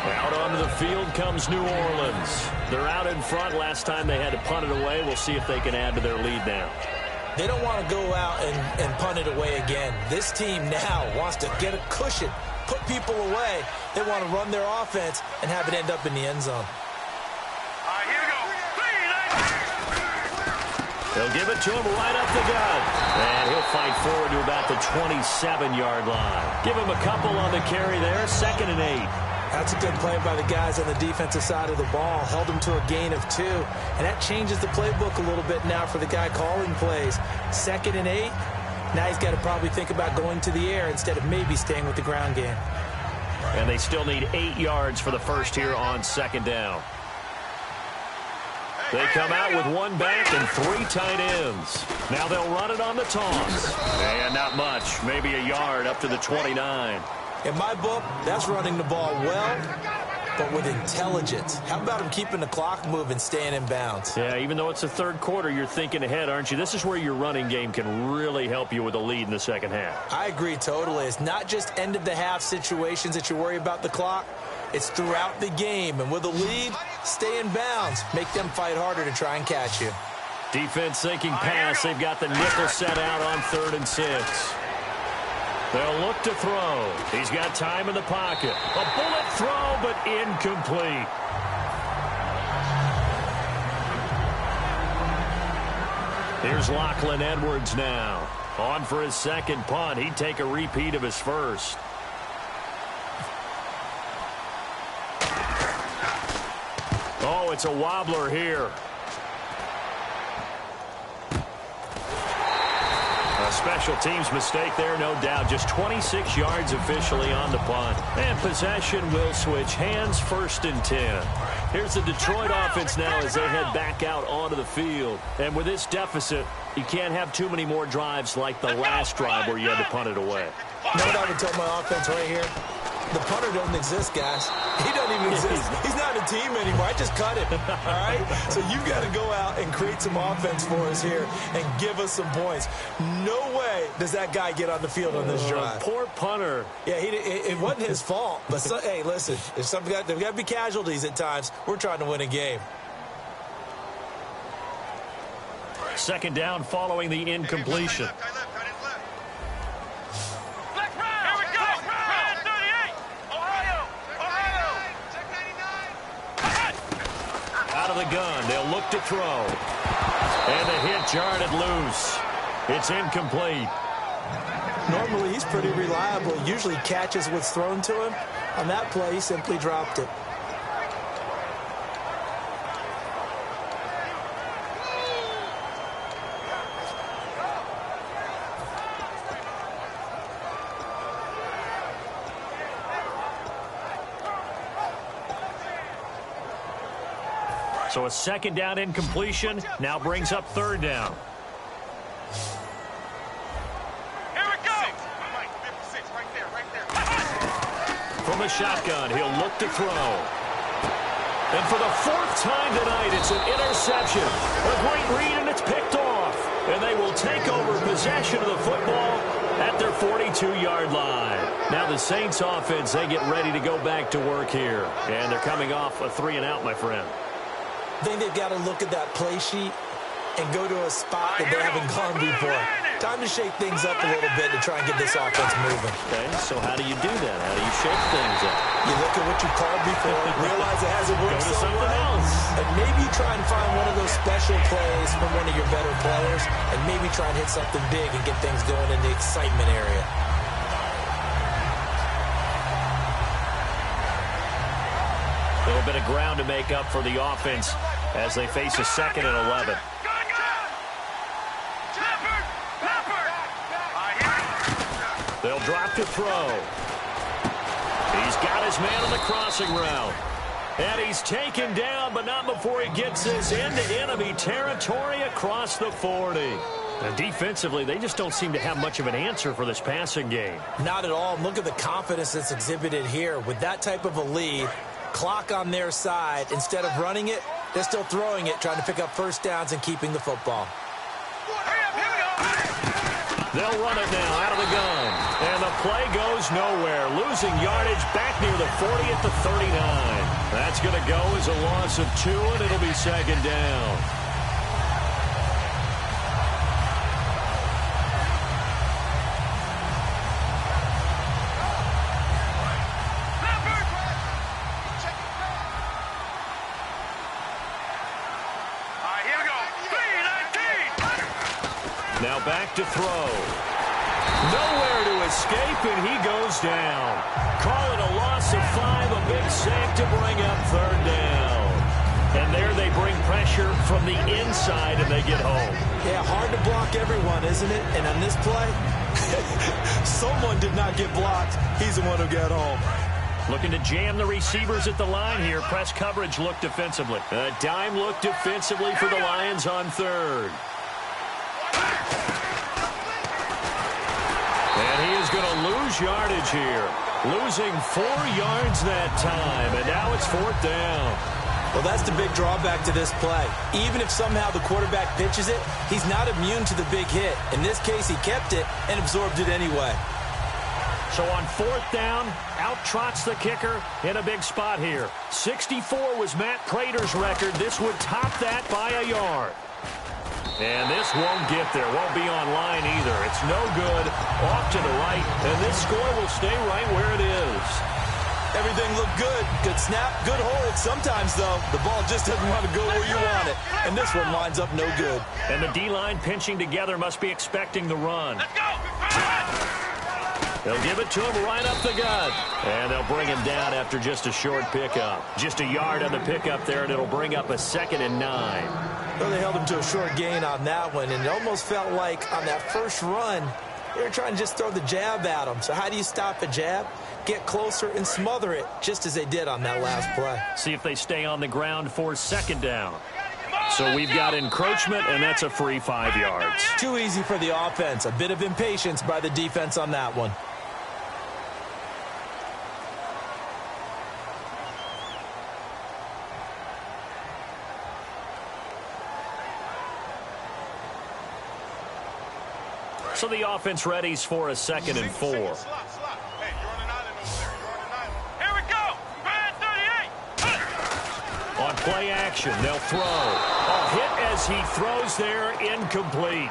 Out onto the field comes New Orleans. They're out in front. Last time they had to punt it away. We'll see if they can add to their lead now. They don't want to go out and punt it away again. This team now wants to get a cushion, put people away. They want to run their offense and have it end up in the end zone. All right, here we go. They'll give it to him right up the gut. And he'll fight forward to about the 27-yard line. Give him a couple on the carry there. 2nd and 8. That's a good play by the guys on the defensive side of the ball. Held him to a gain of 2. And that changes the playbook a little bit now for the guy calling plays. 2nd and 8. Now he's got to probably think about going to the air instead of maybe staying with the ground game. And they still need 8 yards for the first here on 2nd down. They come out with 1 back and 3 tight ends. Now they'll run it on the toss. And not much, maybe a yard up to the 29. In my book, that's running the ball well, but with intelligence. How about him keeping the clock moving, staying in bounds? Yeah, even though it's the third quarter, you're thinking ahead, aren't you? This is where your running game can really help you with a lead in the second half. I agree totally. It's not just end-of-the-half situations that you worry about the clock. It's throughout the game. And with a lead, stay in bounds. Make them fight harder to try and catch you. Defense thinking pass. They've got the nickel set out on 3rd and 6. They'll look to throw. He's got time in the pocket. A bullet throw, but incomplete. Here's Lachlan Edwards now. On for his second punt. He'd take a repeat of his first. Oh, it's a wobbler here. A special teams mistake there, no doubt. Just 26 yards officially on the punt. And possession will switch hands, 1st and 10. Here's the Detroit offense now as they head back out onto the field. And with this deficit, you can't have too many more drives like the last drive where you had to punt it away. You know what I would tell my offense right here? The punter doesn't exist, guys. He doesn't even exist. He's not a team anymore. I just cut him, all right? So you've got to go out and create some offense for us here and give us some points. No way does that guy get on the field on this drive. Poor punter. Yeah, it wasn't his fault. But, hey, listen, there's got to be casualties at times. We're trying to win a game. 2nd down following the incompletion. Out of the gun, they'll look to throw. And the hit jarred it loose. It's incomplete. Normally, he's pretty reliable. He usually catches what's thrown to him. On that play, he simply dropped it. So a second down incompletion now brings up third down. Here we go. Mike, 56, right there. From the shotgun, he'll look to throw. And for the fourth time tonight, it's an interception. A great read, and it's picked off. And they will take over possession of the football at their 42-yard line. Now the Saints offense, they get ready to go back to work here. And they're coming off a 3-and-out, my friend. I think they've got to look at that play sheet and go to a spot that they haven't gone before. Time to shake things up a little bit to try and get this offense moving. Okay, so how do you do that? How do you shake things up? You look at what you called before, realize it hasn't worked Go to so something well, else. and maybe you try and find one of those special plays from one of your better players, and maybe try and hit something big and get things going in the excitement area. A little bit of ground to make up for the offense as they face a 2nd and 11. They'll drop to throw. He's got his man on the crossing route. And he's taken down, but not before he gets this into enemy territory across the 40. And defensively, they just don't seem to have much of an answer for this passing game. Not at all. Look at the confidence that's exhibited here. With that type of a lead, clock on their side, instead of running it, they're still throwing it, trying to pick up first downs and keeping the football. They'll run it now out of the gun. And the play goes nowhere. Losing yardage back near the 40 at the 39. That's going to go as a loss of 2, and it'll be 2nd down. Now back to throw. Nowhere to escape, and he goes down. Call it a loss of 5, a big sack to bring up third down. And there they bring pressure from the inside, and they get home. Yeah, hard to block everyone, isn't it? And on this play, someone did not get blocked. He's the one who got home. Looking to jam the receivers at the line here. Press coverage look defensively. A dime look defensively for the Lions on third. And he is going to lose yardage here. Losing 4 yards that time, and now it's 4th down. Well, that's the big drawback to this play. Even if somehow the quarterback pitches it, he's not immune to the big hit. In this case, he kept it and absorbed it anyway. So on 4th down, out trots the kicker in a big spot here. 64 was Matt Prater's record. This would top that by a yard. And this won't get there. Won't be on line either. It's no good. Off to the right. And this score will stay right where it is. Everything looked good. Good snap, good hold. Sometimes, though, the ball just doesn't want to go where you want it. And this one winds up no good. And the D-line pinching together must be expecting the run. Let's go. They'll give it to him right up the gut. And they'll bring him down after just a short pickup. Just a yard on the pickup there, and it'll bring up a 2nd and 9. Well, they held him to a short gain on that one, and it almost felt like on that first run, they were trying to just throw the jab at him. So how do you stop a jab? Get closer and smother it, just as they did on that last play. See if they stay on the ground for 2nd down. So we've got encroachment, and that's a free 5 yards. Too easy for the offense. A bit of impatience by the defense on that one. So the offense readies for a 2nd and 4. Hey, you're on an island over there. You're on an island. Here we go. Brad 38. On play action, they'll throw. A hit as he throws there, incomplete.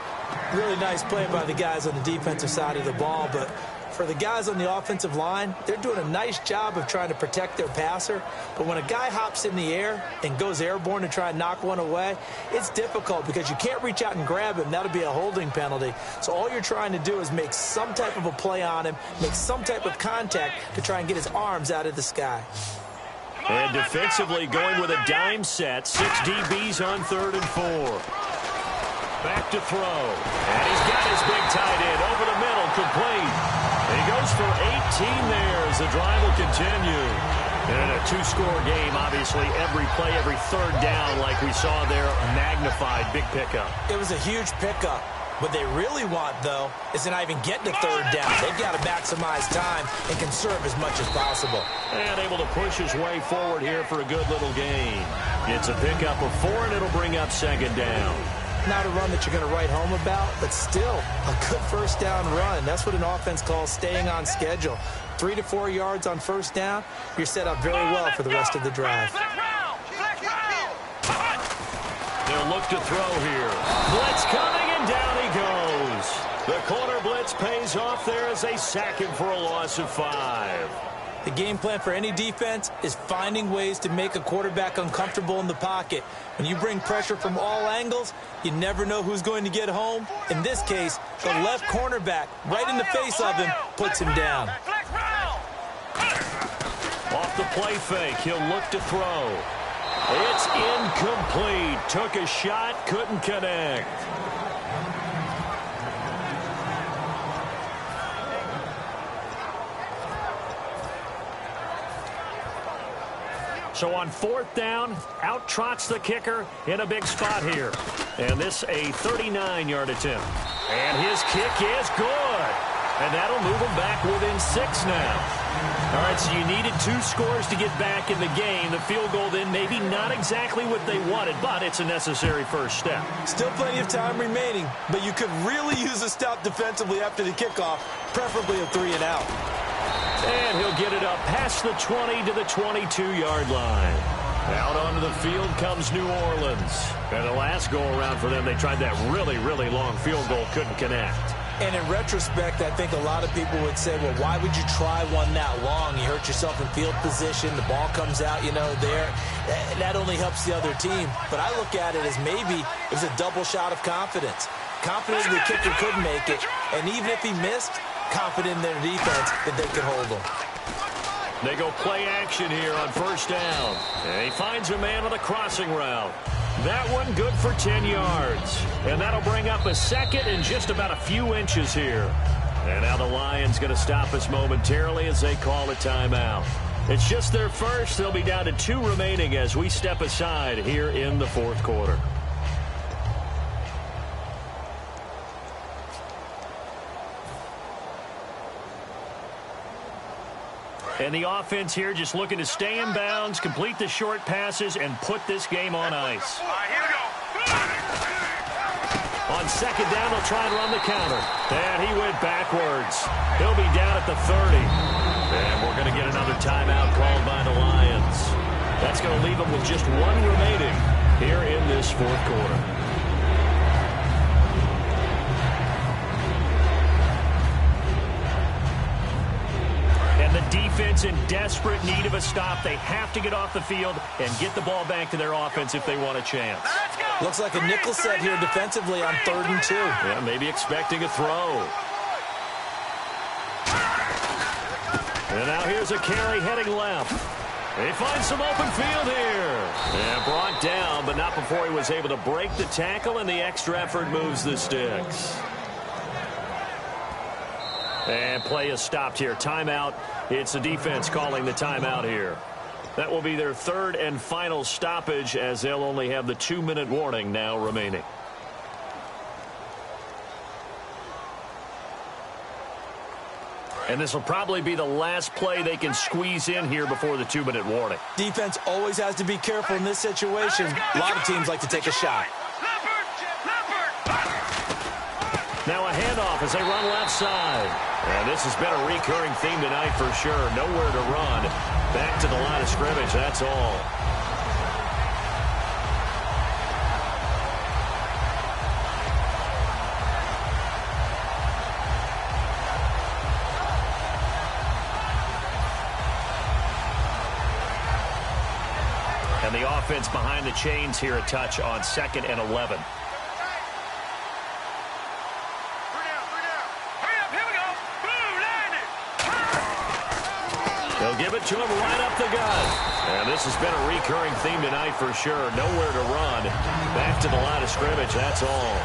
Really nice play by the guys on the defensive side of the ball, but for the guys on the offensive line, they're doing a nice job of trying to protect their passer. But when a guy hops in the air and goes airborne to try and knock one away, it's difficult because you can't reach out and grab him. That'll be a holding penalty. So all you're trying to do is make some type of a play on him, make some type of contact to try and get his arms out of the sky. And defensively going with a dime set. 6 DBs on 3rd and 4. Back to throw. And he's got his big tight end over the middle, complete. He goes for 18 there as the drive will continue. And a two-score game, obviously, every play, every third down, like we saw there, magnified, big pickup. It was a huge pickup. What they really want, though, is to not even get to third down. They've got to maximize time and conserve as much as possible. And able to push his way forward here for a good little gain. It's a pickup of 4, and it'll bring up second down. Not a run that you're going to write home about, but still a good first down run. That's what an offense calls staying on schedule. 3 to 4 yards on first down, you're set up very well for the rest of the drive. They'll look to throw here. Blitz coming, and down he goes. The corner blitz pays off there as they sack him for a loss of 5. The game plan for any defense is finding ways to make a quarterback uncomfortable in the pocket. When you bring pressure from all angles, you never know who's going to get home. In this case, the left cornerback, right in the face of him, puts him down. Off the play fake, he'll look to throw. It's incomplete. Took a shot, couldn't connect. So on fourth down, out trots the kicker in a big spot here. And this a 39-yard attempt. And his kick is good. And that'll move him back within 6 now. All right, so you needed 2 scores to get back in the game. The field goal then maybe not exactly what they wanted, but it's a necessary first step. Still plenty of time remaining, but you could really use a stop defensively after the kickoff, preferably a 3-and-out. And he'll get it up past the 20 to the 22-yard line. Out onto the field comes New Orleans. And the last go-around for them, they tried that really, really long field goal, couldn't connect. And in retrospect, I think a lot of people would say, well, why would you try one that long? You hurt yourself in field position. The ball comes out, there. That only helps the other team. But I look at it as maybe it was a double shot of confidence. Confident the kicker could make it. And even if he missed, confident in their defense that they could hold him. They go play action here on first down. And he finds a man on the crossing route. That one good for 10 yards. And that'll bring up a second and just about a few inches here. And now the Lions going to stop us momentarily as they call a timeout. It's just their first. They'll be down to 2 remaining as we step aside here in the fourth quarter. And the offense here just looking to stay in bounds, complete the short passes, and put this game on ice. All right, here we go. On second down, they'll try and run the counter. And he went backwards. He'll be down at the 30. And we're going to get another timeout called by the Lions. That's going to leave them with just 1 remaining here in this fourth quarter. And the defense in desperate need of a stop. They have to get off the field and get the ball back to their offense if they want a chance. Looks like a nickel set here defensively on 3rd and 2. Yeah, maybe expecting a throw. And now here's a carry heading left. He finds some open field here. And brought down, but not before he was able to break the tackle, and the extra effort moves the sticks. And play is stopped here. Timeout. It's the defense calling the timeout here. That will be their 3rd and final stoppage as they'll only have the 2-minute warning now remaining. And this will probably be the last play they can squeeze in here before the 2-minute warning. Defense always has to be careful in this situation. A lot of teams like to take a shot. Now a handoff as they run left side. And this has been a recurring theme tonight for sure. Nowhere to run. Back to the line of scrimmage, that's all. And the offense behind the chains here a touch on 2nd and 11. They'll give it to him right up the gut. And this has been a recurring theme tonight for sure. Nowhere to run. Back to the line of scrimmage, that's all.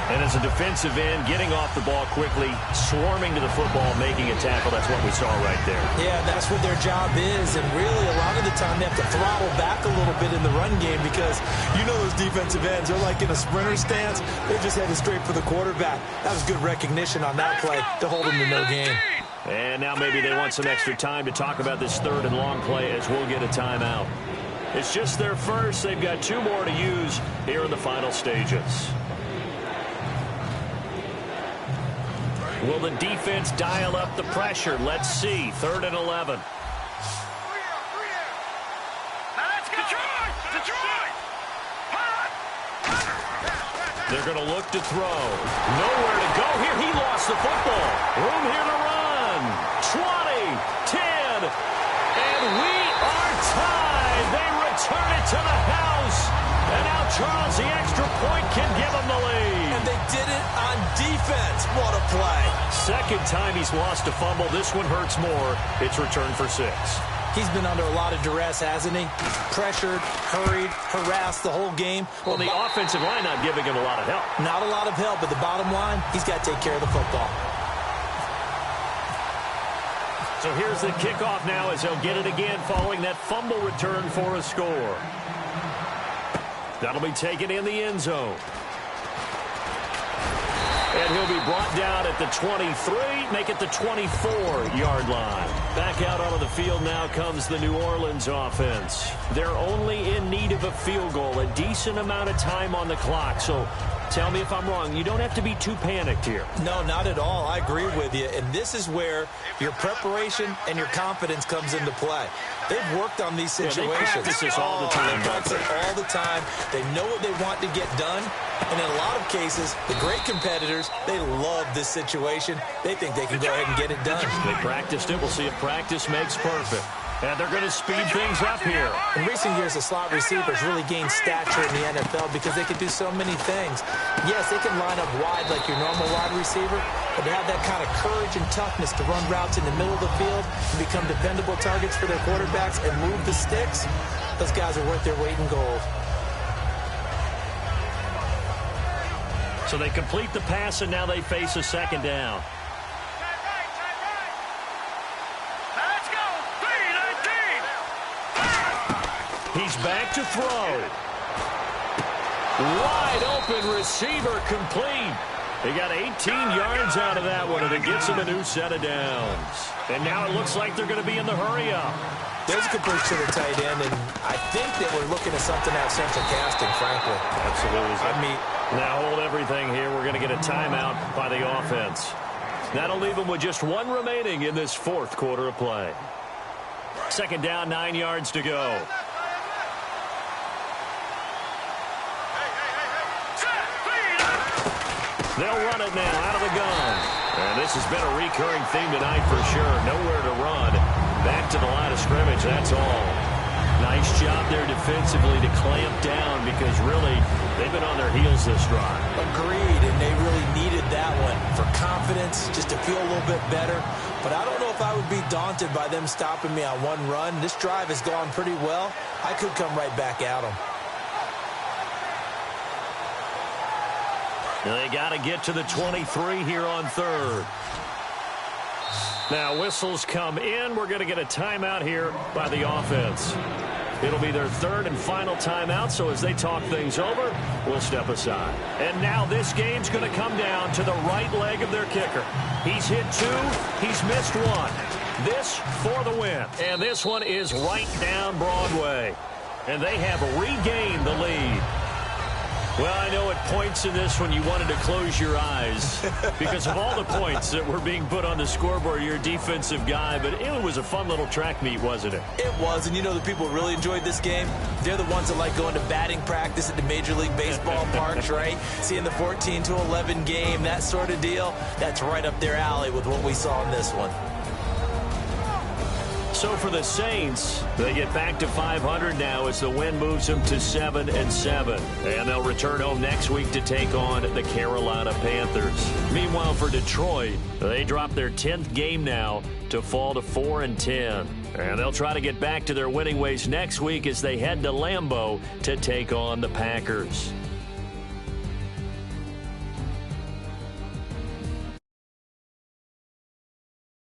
And as a defensive end, getting off the ball quickly, swarming to the football, making a tackle, that's what we saw right there. Yeah, that's what their job is. And really, a lot of the time, they have to throttle back a little bit in the run game because you know those defensive ends, they're like in a sprinter stance. They're just headed straight for the quarterback. That was good recognition on that play to hold them to no gain. And now maybe they want some extra time to talk about this third and long play as we'll get a timeout. It's just their first. They've got 2 more to use here in the final stages. Will the defense dial up the pressure? Let's see. 3rd and 11. They're going to look to throw. Nowhere to go here. He lost the football. Room here to run. 20, 10, and we are tied. They return it to the house. And now Charles, the extra point, can give them the lead. And they did it on defense. What a play. Second time he's lost a fumble. This one hurts more. It's returned for 6. He's been under a lot of duress, hasn't he? Pressured, hurried, harassed the whole game. Well, the offensive line not giving him a lot of help. Not a lot of help, but the bottom line, he's got to take care of the football. So here's the kickoff now as they'll get it again following that fumble return for a score. That'll be taken in the end zone. And he'll be brought down at the 23, make it the 24-yard line. Back out onto the field now comes the New Orleans offense. They're only in need of a field goal, a decent amount of time on the clock. So tell me if I'm wrong. You don't have to be too panicked here. No, not at all. I agree with you. And this is where your preparation and your confidence comes into play. They've worked on these situations. They practice this all the time. They practice it all the time. They know what they want to get done. And in a lot of cases, the great competitors, they love this situation. They think they can go ahead and get it done. They practiced it. We'll see if practice makes perfect. And they're going to speed things up here. In recent years, the slot receivers really gained stature in the NFL because they can do so many things. Yes, they can line up wide like your normal wide receiver, but to have that kind of courage and toughness to run routes in the middle of the field and become dependable targets for their quarterbacks and move the sticks, those guys are worth their weight in gold. So they complete the pass, and now they face a second down. He's back to throw. Wide open receiver complete. He got 18 yards out of that one, and it gets him a new set of downs. And now it looks like they're going to be in the hurry up. There's a good push to the tight end, and I think that we're looking at something out of central casting, frankly. Absolutely. Now hold everything here. We're going to get a timeout by the offense. That'll leave them with just 1 remaining in this 4th quarter of play. Second down, 9 yards to go. They'll run it now out of the gun. And this has been a recurring theme tonight for sure. Nowhere to run. Back to the line of scrimmage, that's all. Nice job there defensively to clamp down because really they've been on their heels this drive. Agreed, and they really needed that one for confidence, just to feel a little bit better. But I don't know if I would be daunted by them stopping me on 1 run. This drive has gone pretty well. I could come right back at them. They got to get to the 23 here on 3rd. Now whistles come in. We're going to get a timeout here by the offense. It'll be their 3rd and final timeout, so as they talk things over, we'll step aside. And now this game's going to come down to the right leg of their kicker. He's hit 2. He's missed 1. This for the win. And this one is right down Broadway. And they have regained the lead. Well, I know at points in this one you wanted to close your eyes because of all the points that were being put on the scoreboard. You're a defensive guy, but it was a fun little track meet, wasn't it? It was, and you know the people who really enjoyed this game? They're the ones that like going to batting practice at the Major League Baseball parks, right? Seeing the 14-11 game, that sort of deal, that's right up their alley with what we saw in this one. So for the Saints, they get back to 500 now as the win moves them to 7-7. And they'll return home next week to take on the Carolina Panthers. Meanwhile, for Detroit, they drop their 10th game now to fall to 4-10. And they'll try to get back to their winning ways next week as they head to Lambeau to take on the Packers.